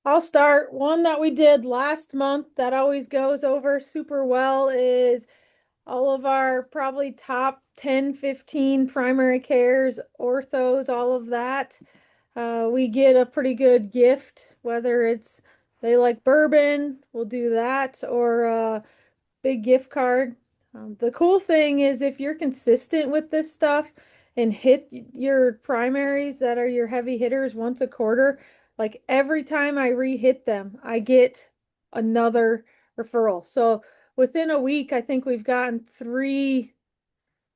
I'll start. One that we did last month that always goes over super well is all of our probably top 10, 15 primary cares, orthos, all of that. We get a pretty good gift, whether it's they like bourbon, we'll do that, or big gift card. The cool thing is if you're consistent with this stuff and hit your primaries that are your heavy hitters once a quarter, like every time I re-hit them, I get another referral. So within a week, I think we've gotten three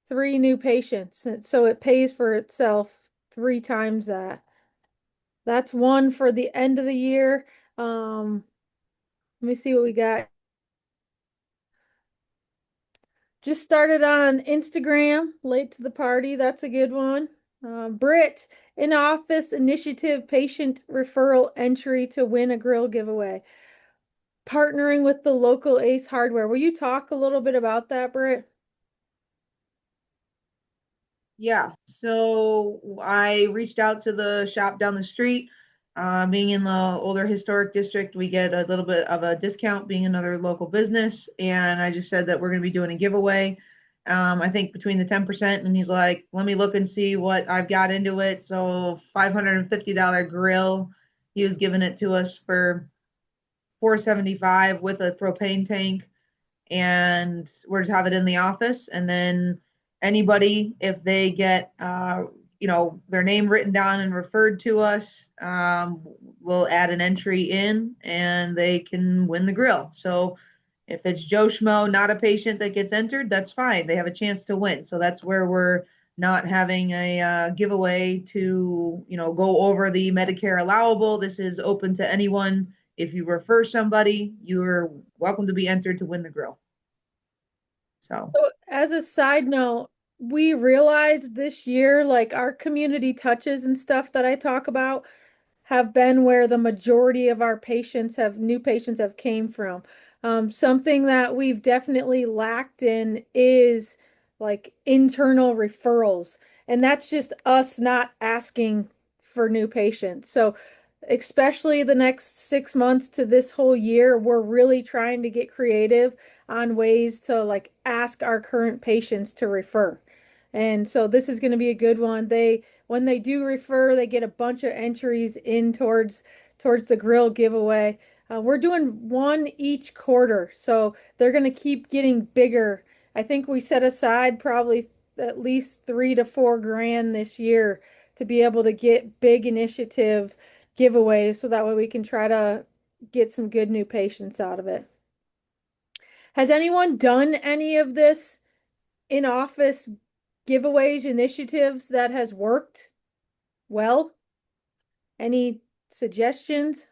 new patients. And so it pays for itself three times that. That's one for the end of the year. Let me see what we got. Just started on Instagram, late to the party. That's a good one. Brit, in office initiative patient referral entry to win a grill giveaway. Partnering with the local Ace Hardware. Will you talk a little bit about that, Brit? Yeah, so I reached out to the shop down the street. Being in the older historic district, we get a little bit of a discount being another local business. And I just said that we're going to be doing a giveaway. I think between the 10%, and he's like, let me look and see what I've got into it. So $550 grill. He was giving it to us for 475 with a propane tank, and we're just have it in the office. And then anybody, if they get their name written down and referred to us, we'll add an entry in and they can win the grill. So if it's Joe Schmo, not a patient that gets entered, that's fine. They have a chance to win. So that's where we're not having a giveaway to go over the Medicare allowable. This is open to anyone. If you refer somebody, you're welcome to be entered to win the grill. So, So, as a side note, we realized this year, like our community touches and stuff that I talk about have been where the majority of our patients have new patients have came from. Something that we've definitely lacked in is like internal referrals, and that's just us not asking for new patients. So, especially the next 6 months to this whole year, we're really trying to get creative on ways to like ask our current patients to refer. And so this is going to be a good one. They when they do refer, they get a bunch of entries in towards the grill giveaway. We're doing one each quarter, so they're going to keep getting bigger. I think we set aside probably at least 3 to 4 grand this year to be able to get big initiative giveaways, so that way we can try to get some good new patients out of it. Has anyone done any of this in office giveaways initiatives that has worked well? Any suggestions?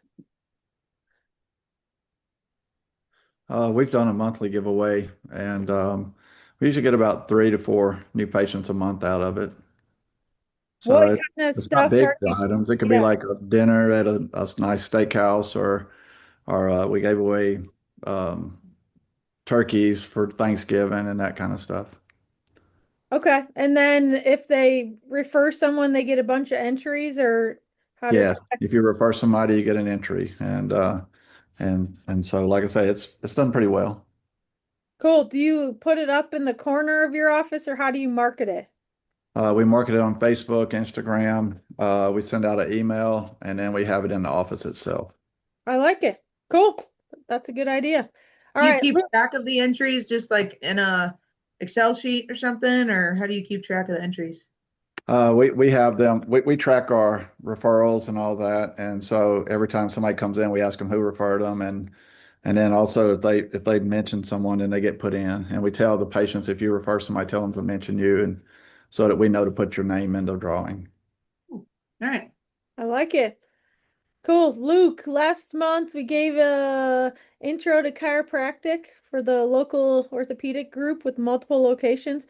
We've done a monthly giveaway, and we usually get about 3 to 4 new patients a month out of it. So What kind of it's not stuff big are you? items. It could be Yeah. like a dinner at a nice steakhouse, or we gave away um, turkeys for Thanksgiving and that kind of stuff. Okay. And then if they refer someone, they get a bunch of entries, or how does Yes, if you refer somebody, you get an entry, and so like I say, it's done pretty well. cool. Do you put it up in the corner of your office or how do you market it? We market it on Facebook, Instagram. We send out an email, and then we have it in the office itself. I like it. Cool. That's a good idea. All do you right. keep track of the entries just like in a Excel sheet or something, or how do you keep track of the entries? We have them. We track our referrals and all that, and so every time somebody comes in, we ask them who referred them, and then also if they mention someone, then they get put in, and we tell the patients if you refer somebody, tell them to mention you, and so that we know to put your name in the drawing. All right. I like it. Cool. Luke, last month we gave a intro to chiropractic for the local orthopedic group with multiple locations.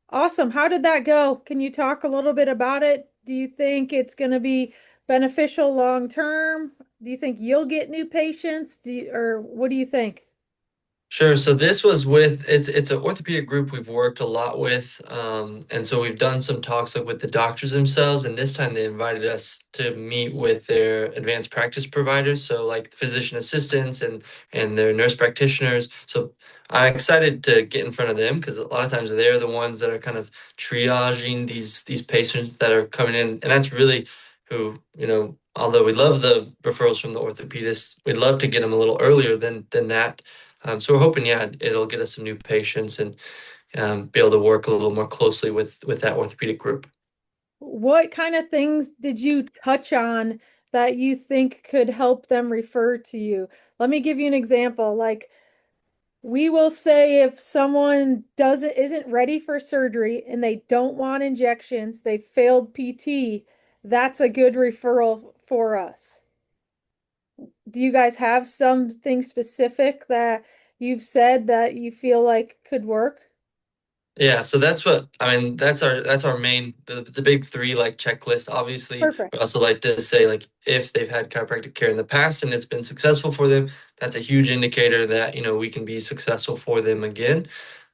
Awesome. How did that go? Can you talk a little bit about it? Do you think it's going to be beneficial long term? Do you think you'll get new patients? Or what do you think? Sure. So this was with it's an orthopedic group we've worked a lot with, and so we've done some talks like with the doctors themselves, and this time they invited us to meet with their advanced practice providers, so like physician assistants and their nurse practitioners. So I'm excited to get in front of them because a lot of times they're the ones that are kind of triaging these patients that are coming in, and that's really who, although we love the referrals from the orthopedists, we'd love to get them a little earlier than that. So we're hoping, yeah, it'll get us some new patients and be able to work a little more closely with that orthopedic group. What kind of things did you touch on that you think could help them refer to you? Let me give you an example. Like we will say if someone doesn't isn't ready for surgery and they don't want injections, they failed PT, that's a good referral for us. Do you guys have something specific that you've said that you feel like could work? Yeah, so that's what I mean. That's our main the big three like checklist. Obviously, Perfect. we also like to say like if they've had chiropractic care in the past and it's been successful for them, that's a huge indicator that we can be successful for them again.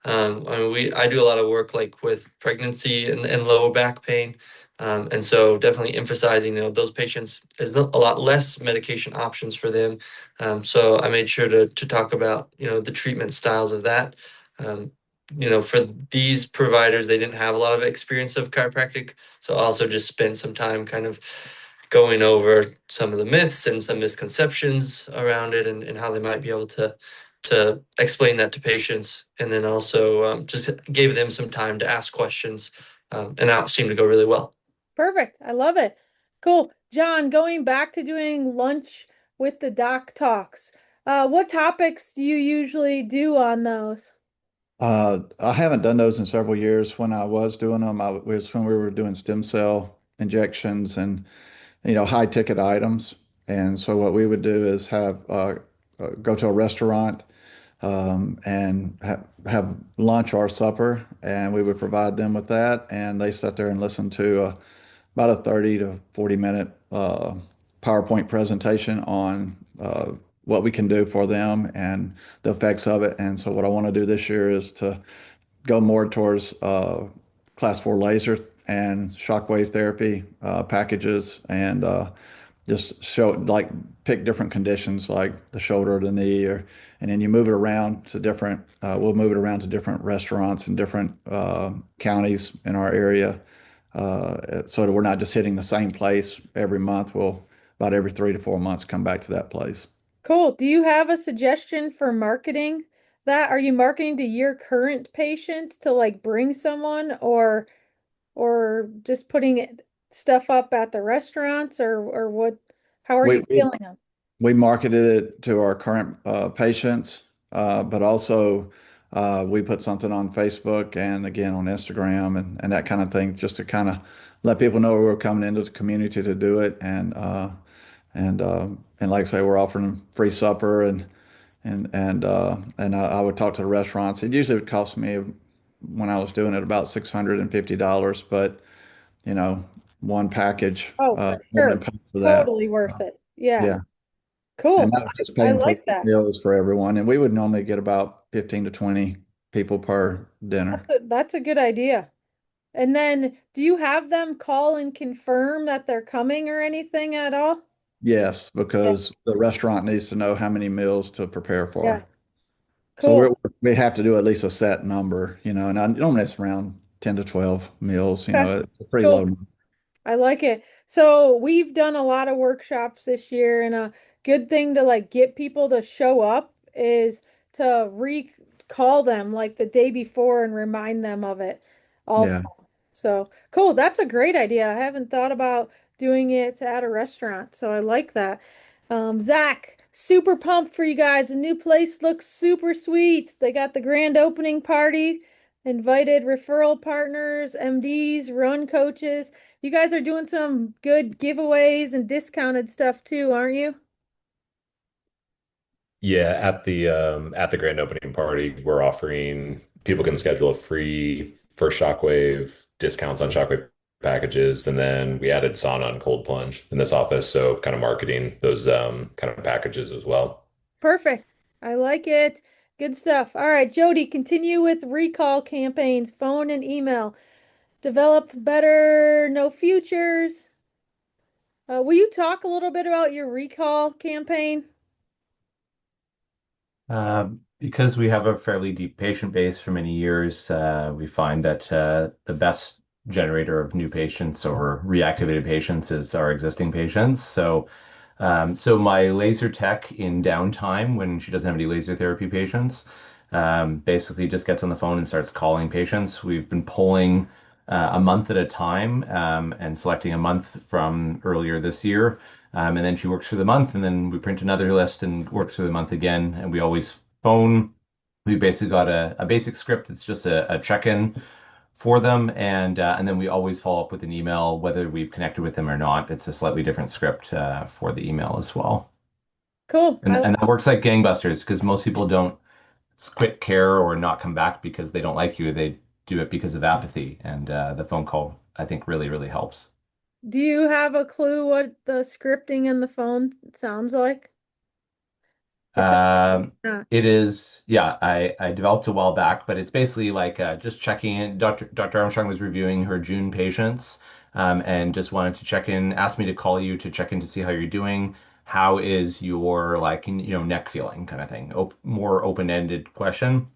I mean, I do a lot of work like with pregnancy and lower back pain, and so definitely emphasizing those patients there's a lot less medication options for them. So I made sure to talk about the treatment styles of that. Um, for these providers, they didn't have a lot of experience of chiropractic. So I also just spent some time kind of going over some of the myths and some misconceptions around it and how they might be able to explain that to patients. And then also just gave them some time to ask questions. And that seemed to go really well. Perfect. I love it. Cool. John, going back to doing lunch with the doc talks, what topics do you usually do on those? I haven't done those in several years. When I was doing them, it was when we were doing stem cell injections and high ticket items. And so what we would do is have go to a restaurant and have lunch or supper, and we would provide them with that, and they sat there and listened to about a 30 to 40 minute PowerPoint presentation on what we can do for them and the effects of it. And so what I want to do this year is to go more towards class 4 laser and shockwave therapy packages and just show like pick different conditions like the shoulder or the knee or and then you move it around to different we'll move it around to different restaurants in different counties in our area so that we're not just hitting the same place every month. We'll about every 3 to 4 months come back to that place. Cool. Do you have a suggestion for marketing that? Are you marketing to your current patients to like bring someone or just putting stuff up at the restaurants or what? How are We you we feeling them? we marketed it to our current patients, but also we put something on Facebook and again on Instagram and that kind of thing, just to kind of let people know we're coming into the community to do it. And like I say, we're offering free supper and I would talk to the restaurants. It usually would cost me when I was doing it about $650, but you know, one package Oh, for more than sure. pay for that. Totally worth it. Yeah. Yeah. And Cool. that was just I paying for like that. meals for everyone. And we would normally get about 15 to 20 people per dinner. That's a good idea. And then do you have them call and confirm that they're coming or anything at all? Yes, Yeah. because the restaurant needs to know how many meals to prepare Yeah. for. So Cool. we have to do at least a set number, and I normally it's around 10 to 12 meals, Okay. it's a pretty low Cool. number. I like it. So we've done a lot of workshops this year, and a good thing to like get people to show up is to recall them like the day before and remind them of it Yeah. also. So cool. That's a great idea. I haven't thought about doing it at a restaurant, so I like that. Zach, super pumped for you guys. The new place looks super sweet. They got the grand opening party, invited referral partners, MDs, run coaches. You guys are doing some good giveaways and discounted stuff too, aren't you? Yeah, at the grand opening party, we're offering people can schedule a free first shockwave, discounts on shockwave packages, and then we added sauna and cold plunge in this office, so kind of marketing those kind of packages as well. Perfect. I like it. Good stuff. All right, Jody, continue with recall campaigns, phone and email. Develop better, no futures. Will you talk a little bit about your recall campaign? Because we have a fairly deep patient base for many years, we find that the best generator of new patients or reactivated patients is our existing patients. So my laser tech in downtime, when she doesn't have any laser therapy patients, basically just gets on the phone and starts calling patients. We've been polling a month at a time and selecting a month from earlier this year. And then she works through the month, and then we print another list and works through the month again. And we always phone. We basically got a basic script. It's just a check-in for them, and then we always follow up with an email, whether we've connected with them or not. It's a slightly different script for the email as well. Cool. And that works like gangbusters because most people don't quit care or not come back because they don't like you. They do it because of apathy, and the phone call, I think, really, really helps. Do you have a clue what the scripting in the phone sounds like? It's Um, not. it is, yeah, I developed a while back, but it's basically like just checking in. Dr. Armstrong was reviewing her June patients and just wanted to check in, asked me to call you to check in to see how you're doing. How is your like, neck feeling kind of thing? More open-ended question.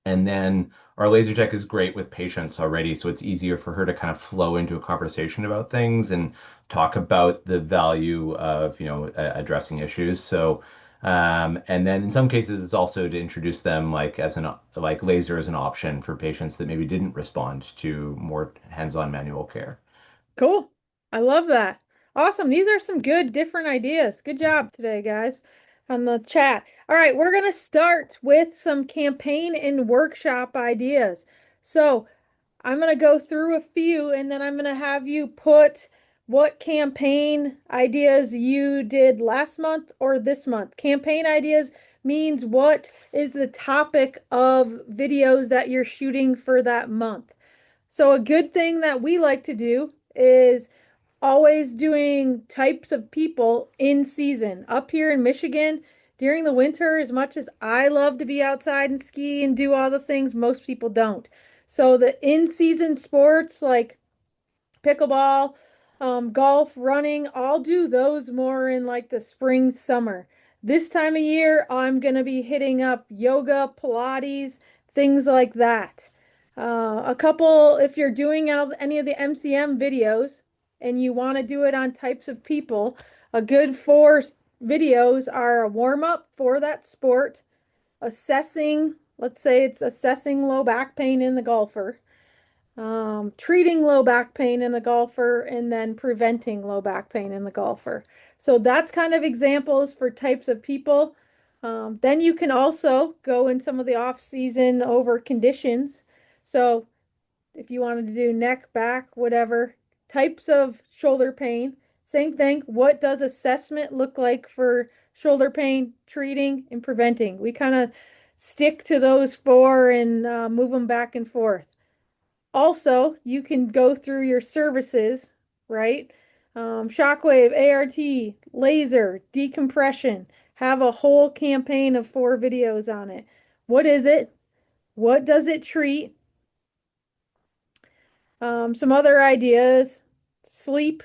And then our laser tech is great with patients already, so it's easier for her to kind of flow into a conversation about things and talk about the value of, addressing issues. And then in some cases, it's also to introduce them like laser as an option for patients that maybe didn't respond to more hands-on manual care. Cool. I love that. Awesome. These are some good different ideas. Good job today, guys, on the chat. All right, we're going to start with some campaign and workshop ideas. So I'm going to go through a few and then I'm going to have you put what campaign ideas you did last month or this month. Campaign ideas means what is the topic of videos that you're shooting for that month. So a good thing that we like to do is always doing types of people in season. Up here in Michigan, during the winter, as much as I love to be outside and ski and do all the things, most people don't. So the in-season sports like pickleball, golf, running, I'll do those more in like the spring, summer. This time of year, I'm going to be hitting up yoga, Pilates, things like that. A couple, if you're doing any of the MCM videos and you want to do it on types of people, a good four videos are a warm up for that sport, assessing, let's say it's assessing low back pain in the golfer, treating low back pain in the golfer, and then preventing low back pain in the golfer. So that's kind of examples for types of people. Then you can also go in some of the off season over conditions. So if you wanted to do neck, back, whatever, types of shoulder pain, same thing. What does assessment look like for shoulder pain, treating, and preventing? We kind of stick to those four and move them back and forth. Also, you can go through your services, right? Shockwave, ART, laser, decompression. Have a whole campaign of four videos on it. What is it? What does it treat? Some other ideas. Sleep,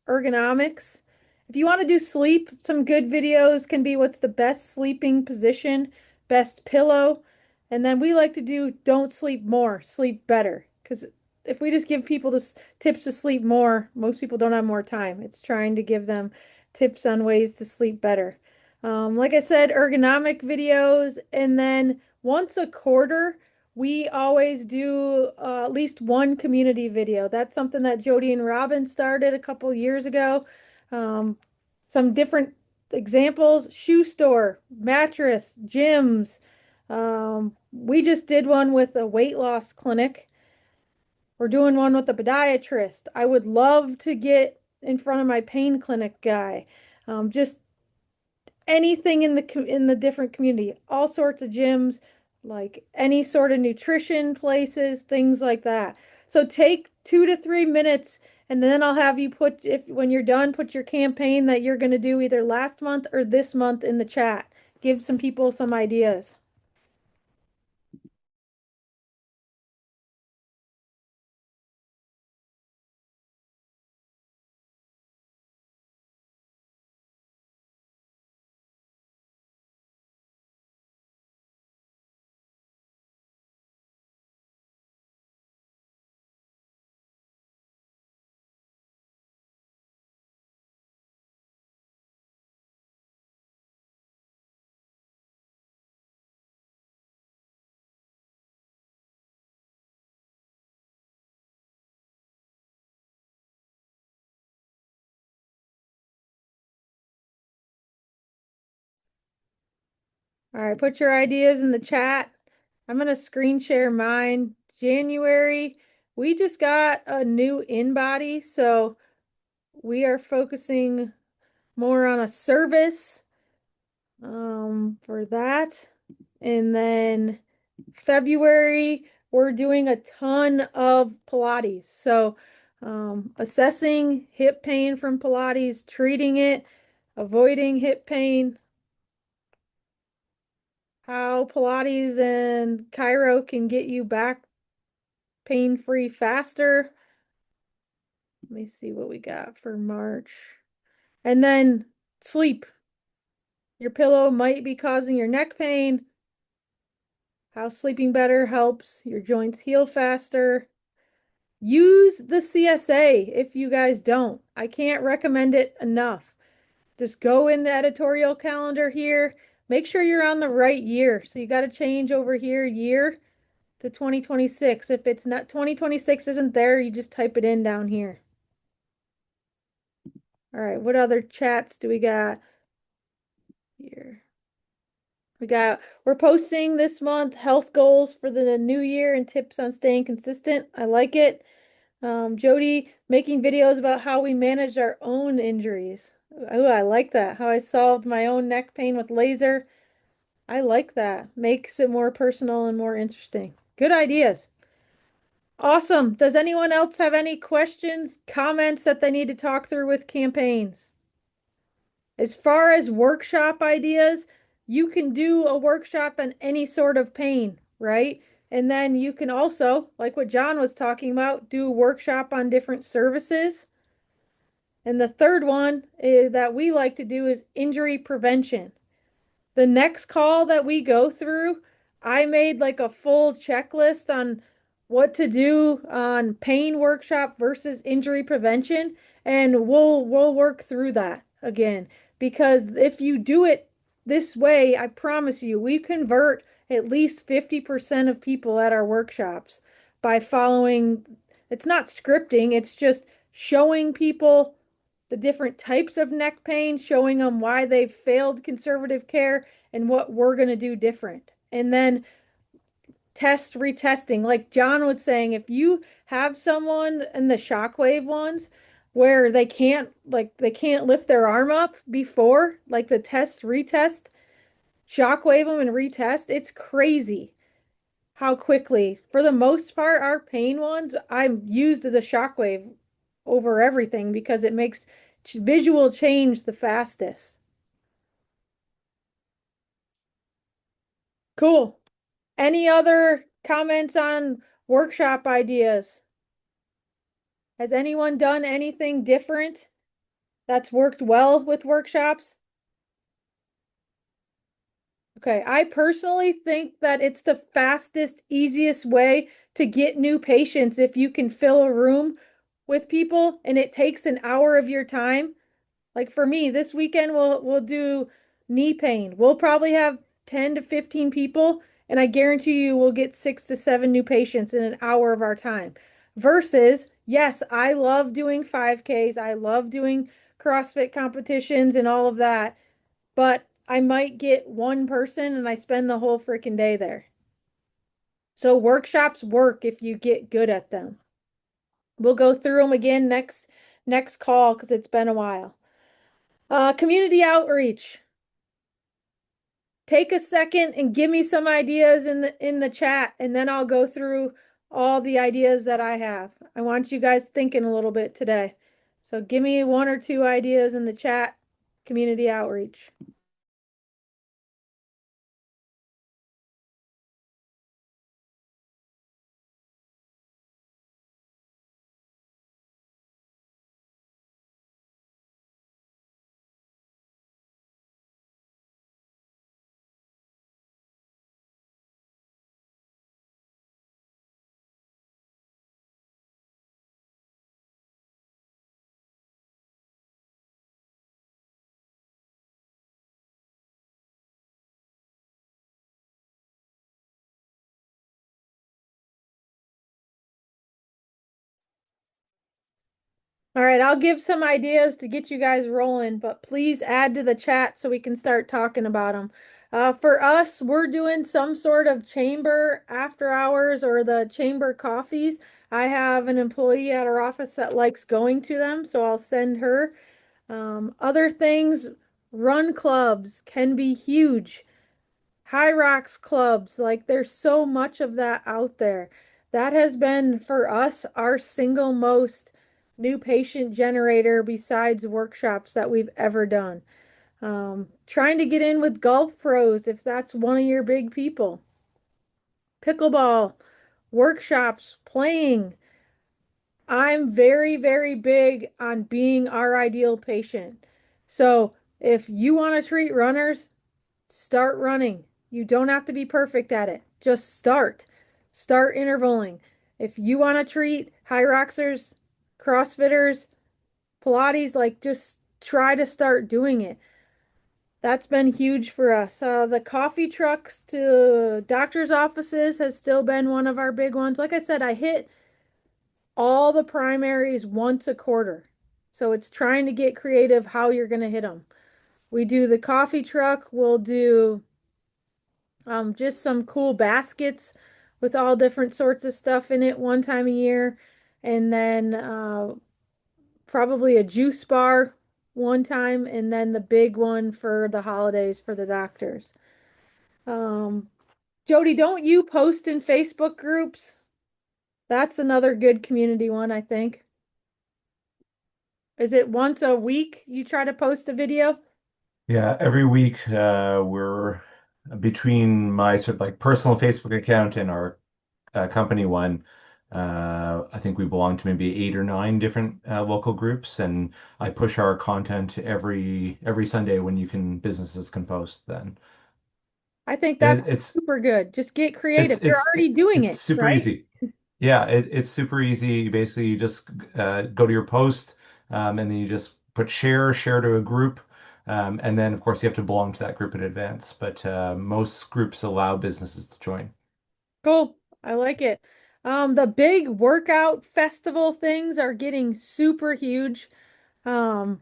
ergonomics. If you want to do sleep, some good videos can be what's the best sleeping position, best pillow. And then we like to do don't sleep more, sleep better. Because if we just give people tips to sleep more, most people don't have more time. It's trying to give them tips on ways to sleep better. Like I said, ergonomic videos. And then once a quarter, we always do at least one community video. That's something that Jody and Robin started a couple years ago. Um, some different examples, shoe store, mattress, gyms. We just did one with a weight loss clinic. We're doing one with a podiatrist. I would love to get in front of my pain clinic guy. Just anything in the different community, all sorts of gyms, like any sort of nutrition places, things like that. So take 2 to 3 minutes, and then I'll have you put if when you're done, put your campaign that you're going to do either last month or this month in the chat. Give some people some ideas. All right, put your ideas in the chat. I'm gonna screen share mine. January, we just got a new in-body, so we are focusing more on a service for that. And then February, we're doing a ton of Pilates. So assessing hip pain from Pilates, treating it, avoiding hip pain, how Pilates and Chiro can get you back pain-free faster. Let me see what we got for March. And then sleep. Your pillow might be causing your neck pain. How sleeping better helps your joints heal faster. Use the CSA if you guys don't. I can't recommend it enough. Just go in the editorial calendar here. Make sure you're on the right year. So you got to change over here year to 2026. If it's not 2026 isn't there, you just type it in down here. All right, what other chats do we got here? We're posting this month health goals for the new year and tips on staying consistent. I like it. Jody making videos about how we managed our own injuries. Oh, I like that. How I solved my own neck pain with laser. I like that. Makes it more personal and more interesting. Good ideas. Awesome. Does anyone else have any questions, comments that they need to talk through with campaigns? As far as workshop ideas, you can do a workshop on any sort of pain, right? And then you can also, like what John was talking about, do a workshop on different services. And the third one that we like to do is injury prevention. The next call that we go through, I made like a full checklist on what to do on pain workshop versus injury prevention, and we'll work through that again because if you do it this way, I promise you, we convert at least 50% of people at our workshops by following, it's not scripting, it's just showing people the different types of neck pain, showing them why they've failed conservative care and what we're going to do different. And then retesting. Like John was saying, if you have someone in the shockwave ones where they can't lift their arm up before, like the retest, shockwave them and retest, it's crazy how quickly. For the most part, our pain ones, I've used the shockwave over everything because it makes visual change the fastest. Cool. Any other comments on workshop ideas? Has anyone done anything different that's worked well with workshops? Okay, I personally think that it's the fastest, easiest way to get new patients if you can fill a room with people and it takes an hour of your time. Like for me, this weekend we'll do knee pain. We'll probably have 10 to 15 people, and I guarantee you we'll get 6 to 7 new patients in an hour of our time. Versus, yes, I love doing 5Ks. I love doing CrossFit competitions and all of that, but I might get one person and I spend the whole freaking day there. So workshops work if you get good at them. We'll go through them again next call because it's been a while. Community outreach. Take a second and give me some ideas in the chat, and then I'll go through all the ideas that I have. I want you guys thinking a little bit today. So give me 1 or 2 ideas in the chat, community outreach. All right, I'll give some ideas to get you guys rolling, but please add to the chat so we can start talking about them. For us, we're doing some sort of chamber after hours or the chamber coffees. I have an employee at our office that likes going to them, so I'll send her. Other things, run clubs can be huge. High rocks clubs, like there's so much of that out there. That has been for us our single most new patient generator besides workshops that we've ever done. Trying to get in with golf pros if that's one of your big people. Pickleball, workshops, playing. I'm very, very big on being our ideal patient. So if you want to treat runners, start running. You don't have to be perfect at it. Just start. Start intervaling. If you want to treat high roxers, CrossFitters, Pilates, like just try to start doing it. That's been huge for us. The coffee trucks to doctor's offices has still been one of our big ones. Like I said, I hit all the primaries once a quarter. So it's trying to get creative how you're going to hit them. We do the coffee truck, we'll do just some cool baskets with all different sorts of stuff in it one time a year. And then probably a juice bar one time. And then the big one for the holidays for the doctors. Um, Jody, don't you post in Facebook groups? That's another good community one, I think. Is it once a week you try to post a video? Yeah, every week we're between my sort of like personal Facebook account and our company one. I think we belong to maybe 8 or 9 different local groups, and I push our content every Sunday when businesses can post. Then I think that's it, it's super good. Just get it's creative. You're it's already doing it's it, super right? easy. Yeah, it's super easy. You just go to your post, and then you just put share to a group, and then of course you have to belong to that group in advance. But most groups allow businesses to join. Cool. I like it. The big workout festival things are getting super huge. Um,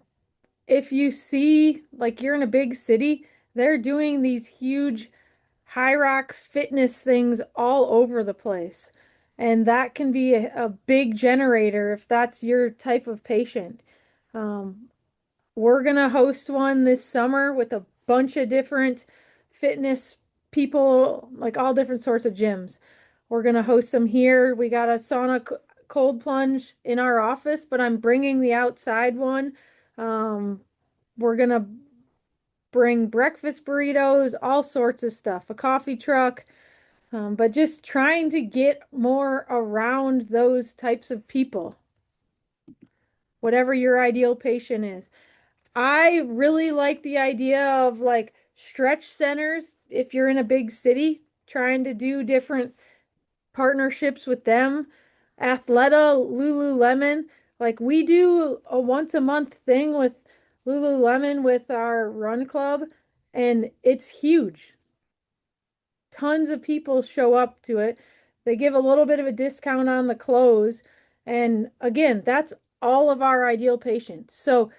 if you see, like you're in a big city, they're doing these huge high rocks fitness things all over the place. And that can be a big generator if that's your type of patient. Um, we're gonna host one this summer with a bunch of different fitness people, like all different sorts of gyms. We're gonna host them here. We got a cold plunge in our office, but I'm bringing the outside one. Um, we're gonna bring breakfast burritos, all sorts of stuff, a coffee truck, but just trying to get more around those types of people, whatever your ideal patient is. I really like the idea of like stretch centers if you're in a big city, trying to do different partnerships with them. Athleta, Lululemon, like we do a once a month thing with Lululemon with our run club, and it's huge. Tons of people show up to it. They give a little bit of a discount on the clothes. And again, that's all of our ideal patients. So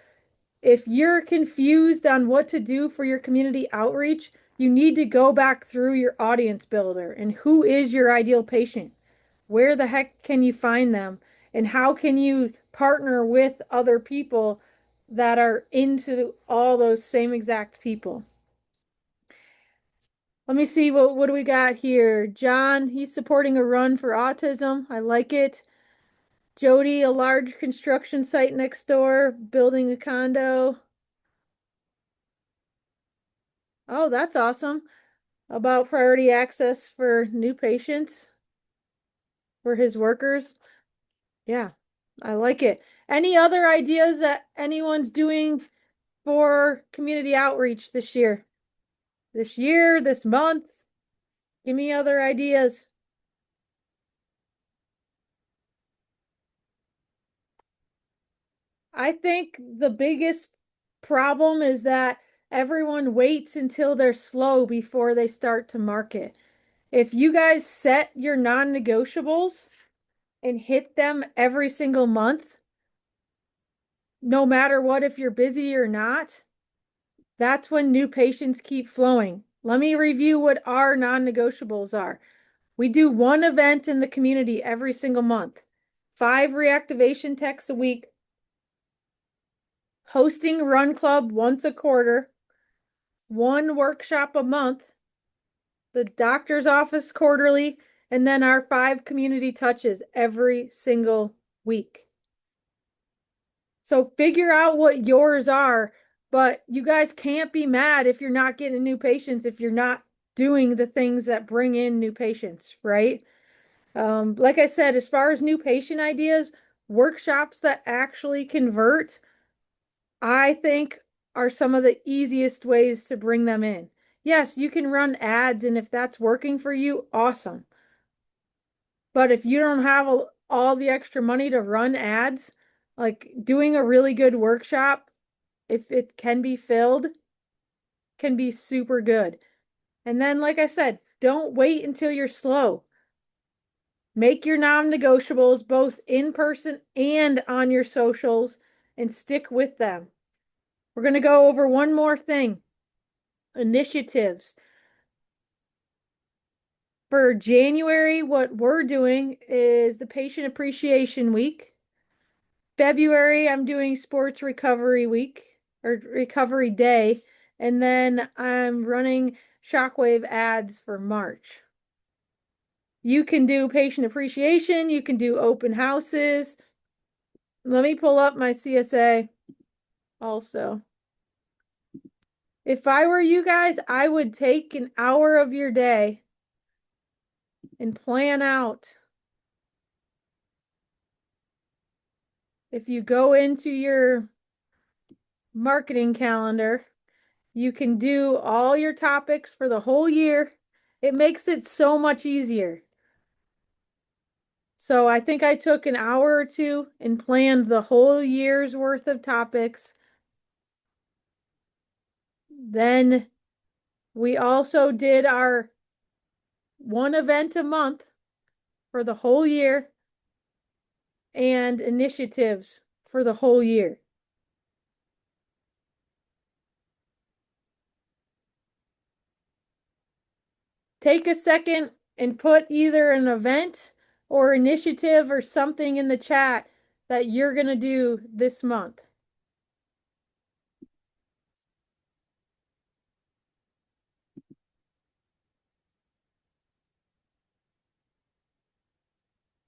if you're confused on what to do for your community outreach, you need to go back through your audience builder and who is your ideal patient? Where the heck can you find them? And how can you partner with other people that are into all those same exact people? Let me see what do we got here? John, he's supporting a run for autism. I like it. Jody, a large construction site next door, building a condo. Oh, that's awesome. About priority access for new patients for his workers. Yeah, I like it. Any other ideas that anyone's doing for community outreach this year? This year, this month? Give me other ideas. I think the biggest problem is that everyone waits until they're slow before they start to market. If you guys set your non-negotiables and hit them every single month, no matter what, if you're busy or not, that's when new patients keep flowing. Let me review what our non-negotiables are. We do one event in the community every single month, 5 reactivation techs a week, hosting Run Club once a quarter, 1 workshop a month, the doctor's office quarterly, and then our 5 community touches every single week. So figure out what yours are, but you guys can't be mad if you're not getting new patients, if you're not doing the things that bring in new patients, right? Like I said, as far as new patient ideas, workshops that actually convert, I think are some of the easiest ways to bring them in. Yes, you can run ads, and if that's working for you, awesome. But if you don't have all the extra money to run ads, like doing a really good workshop, if it can be filled, can be super good. And then, like I said, don't wait until you're slow. Make your non-negotiables both in person and on your socials and stick with them. We're going to go over one more thing. Initiatives. For January, what we're doing is the Patient Appreciation Week. February, I'm doing Sports Recovery Week or Recovery Day. And then I'm running Shockwave ads for March. You can do patient appreciation. You can do open houses. Let me pull up my CSA also. If I were you guys, I would take an hour of your day and plan out. If you go into your marketing calendar, you can do all your topics for the whole year. It makes it so much easier. So I think I took an hour or two and planned the whole year's worth of topics. Then we also did our 1 event a month for the whole year and initiatives for the whole year. Take a second and put either an event or initiative or something in the chat that you're going to do this month.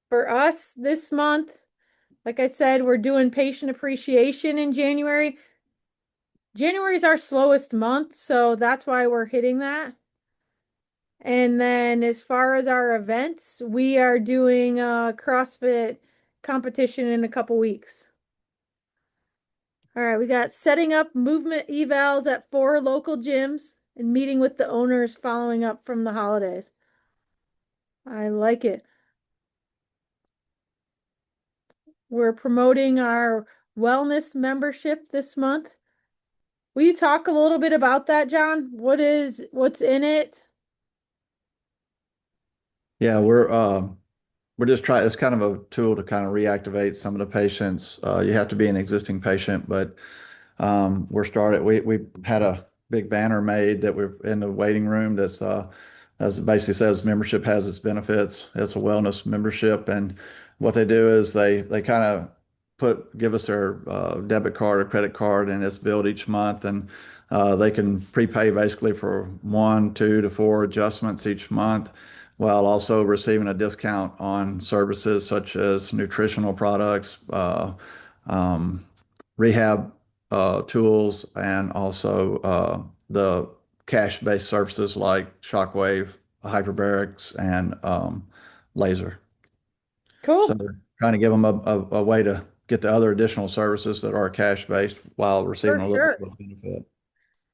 For us this month, like I said, we're doing patient appreciation in January. January is our slowest month, so that's why we're hitting that. And then as far as our events, we are doing a CrossFit competition in a couple weeks. All right, we got setting up movement evals at 4 local gyms and meeting with the owners following up from the holidays. I like it. We're promoting our wellness membership this month. Will you talk a little bit about that, John? What's in it? Yeah, we're just trying, it's kind of a tool to kind of reactivate some of the patients. You have to be an existing patient, but we had a big banner made that we're in the waiting room that's as it basically says membership has its benefits. It's a wellness membership, and what they do is they kind of give us their debit card or credit card, and it's billed each month, and they can prepay basically for 1, 2 to 4 adjustments each month, while also receiving a discount on services such as nutritional products, um, rehab tools, and also the cash-based services like shockwave, hyperbarics, and laser. So Cool. we're trying to give them a way to get the other additional services that are cash-based while receiving For a little sure. bit of benefit.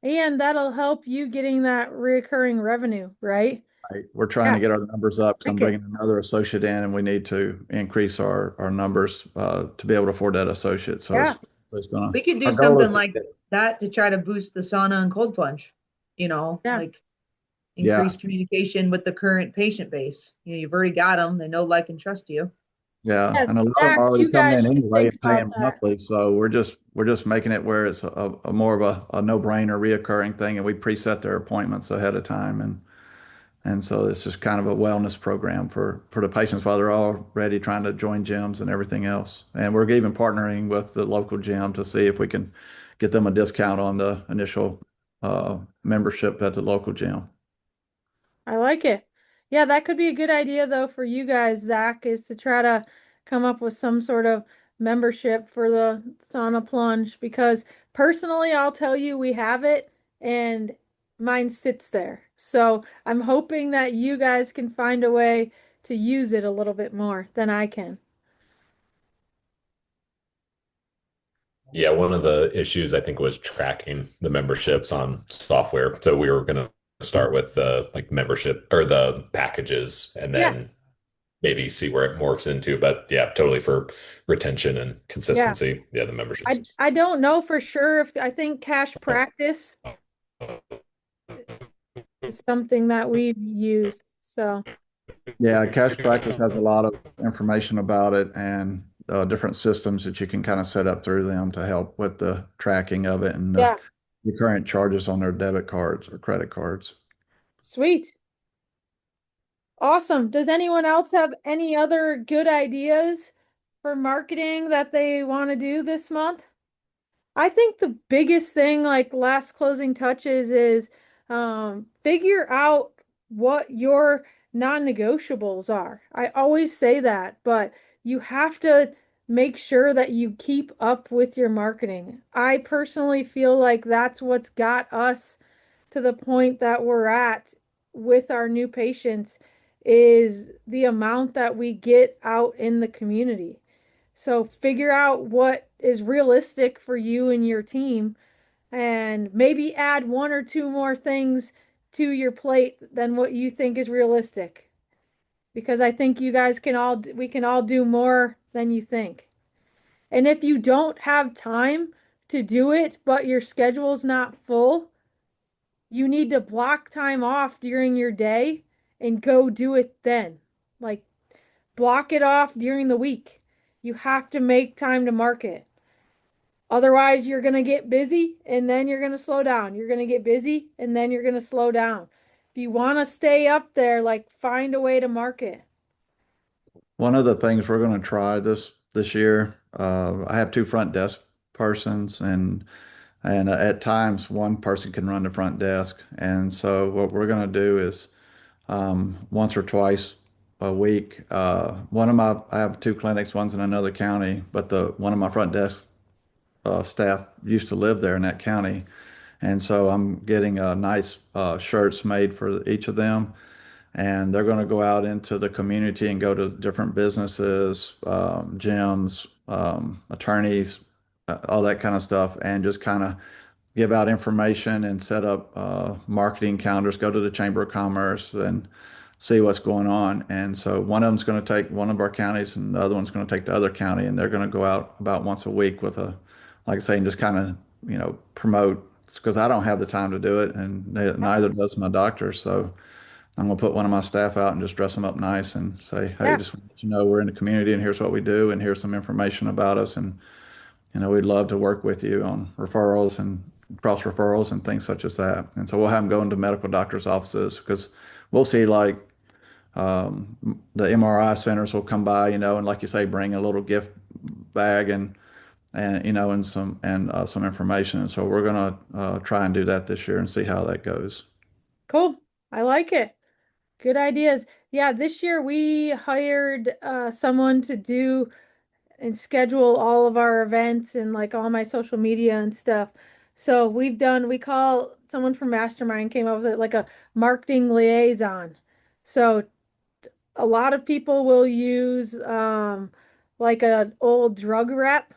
And that'll help you getting that recurring revenue, right? Right. We're trying Yeah, to get our numbers up because I'm like it. bringing another associate in, and we need to increase our numbers to be able to afford that associate. So Yeah, it's gonna, We could do our goal is something to like get, that to try to boost the sauna and cold plunge, yeah. like yeah. increase communication with the current patient base. You've already got them. They know, like, and trust you. Yeah, Yeah, and a lot of them Zach, are already you coming guys in should anyway think and about paying that. monthly. So we're just making it where it's a more of a no-brainer, reoccurring thing, and we preset their appointments ahead of time, and so it's just kind of a wellness program for the patients while they're already trying to join gyms and everything else. And we're even partnering with the local gym to see if we can get them a discount on the initial membership at the local gym. I like it. Yeah, that could be a good idea though for you guys, Zach, is to try to come up with some sort of membership for the sauna plunge because personally, I'll tell you we have it and mine sits there. So I'm hoping that you guys can find a way to use it a little bit more than I can. Yeah, one of the issues I think was tracking the memberships on software. So we were going to start with the like membership or the packages and Yeah, then maybe see where it morphs into. But yeah, totally for retention and yeah. consistency. Yeah, the memberships. I don't know for sure if I think cash practice is something that we've used. So, Yeah, Cash Practice has a lot of information about it and different systems that you can kind of set up through them to help with the tracking of it and yeah, the current charges on their debit cards or credit cards. sweet. Awesome. Does anyone else have any other good ideas for marketing that they want to do this month? I think the biggest thing, like last closing touches, is figure out what your non-negotiables are. I always say that, but you have to make sure that you keep up with your marketing. I personally feel like that's what's got us to the point that we're at with our new patients is the amount that we get out in the community. So figure out what is realistic for you and your team and maybe add one or two more things to your plate than what you think is realistic. Because I think you guys can we can all do more than you think. And if you don't have time to do it, but your schedule's not full, you need to block time off during your day and go do it then. Like block it off during the week. You have to make time to market. Otherwise, you're going to get busy and then you're going to slow down. You're going to get busy and then you're going to slow down. If you want to stay up there, like find a way to market. One of the things we're going to try this year, I have two front desk persons, and at times one person can run the front desk. And so what we're going to do is once or twice a week. I have two clinics, one's in another county, but the one of my front desk staff used to live there in that county, and so I'm getting nice shirts made for each of them, and they're going to go out into the community and go to different businesses, gyms, attorneys, all that kind of stuff, and just kind of give out information and set up marketing calendars, go to the Chamber of Commerce and see what's going on. And so one of them's going to take one of our counties and the other one's going to take the other county. And they're going to go out about once a week with like I say, and just kind of, promote because I don't have the time to do it and neither does my doctor. So I'm going to put one of my staff out and just dress them up nice and say, hey, Yeah, just want you to know we're in the community and here's what we do and here's some information about us. And we'd love to work with you on referrals and cross referrals and things such as that. And so we'll have them go into medical doctors' offices because we'll see like the MRI centers will come by, and like you say, bring a little gift bag and some information. And so we're gonna try and do that this year and see how that goes. cool. I like it. Good ideas. Yeah, this year we hired someone to do and schedule all of our events and like all my social media and stuff. So we call someone from Mastermind came up with it like a marketing liaison. So a lot of people will use like an old drug rep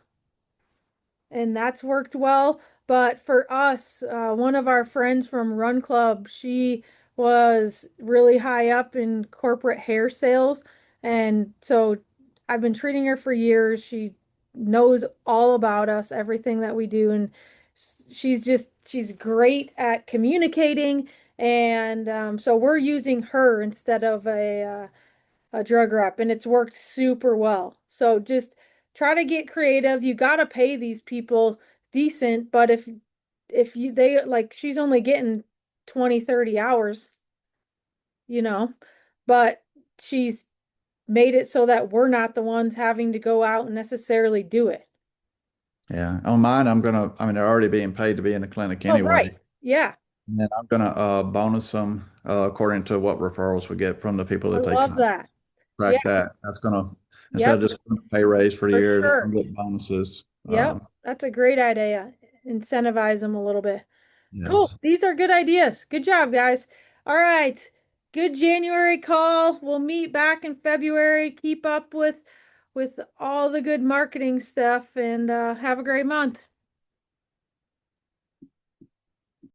and that's worked well. But for us, one of our friends from Run Club, she was really high up in corporate hair sales. And so I've been treating her for years. She knows all about us, everything that we do. And she's great at communicating. And so we're using her instead of a drug rep, and it's worked super well. So just try to get creative. You got to pay these people decent, but if you they like she's only getting 20, 30 hours, you know, but she's made it so that we're not the ones having to go out and necessarily do it. Yeah. On mine, I mean, they're already being paid to be in the clinic Oh, right. anyway. Yeah. And then I'm gonna bonus them according to what referrals we get from the people I that they love that. Yeah. track that. That's gonna, instead of Yep. just pay raise for the For year, they're sure. gonna get bonuses. Yep. That's a great idea. Incentivize them a little bit. Cool. Yes. These are good ideas. Good job, guys. All right. Good January call. We'll meet back in February. Keep up with all the good marketing stuff and have a great month.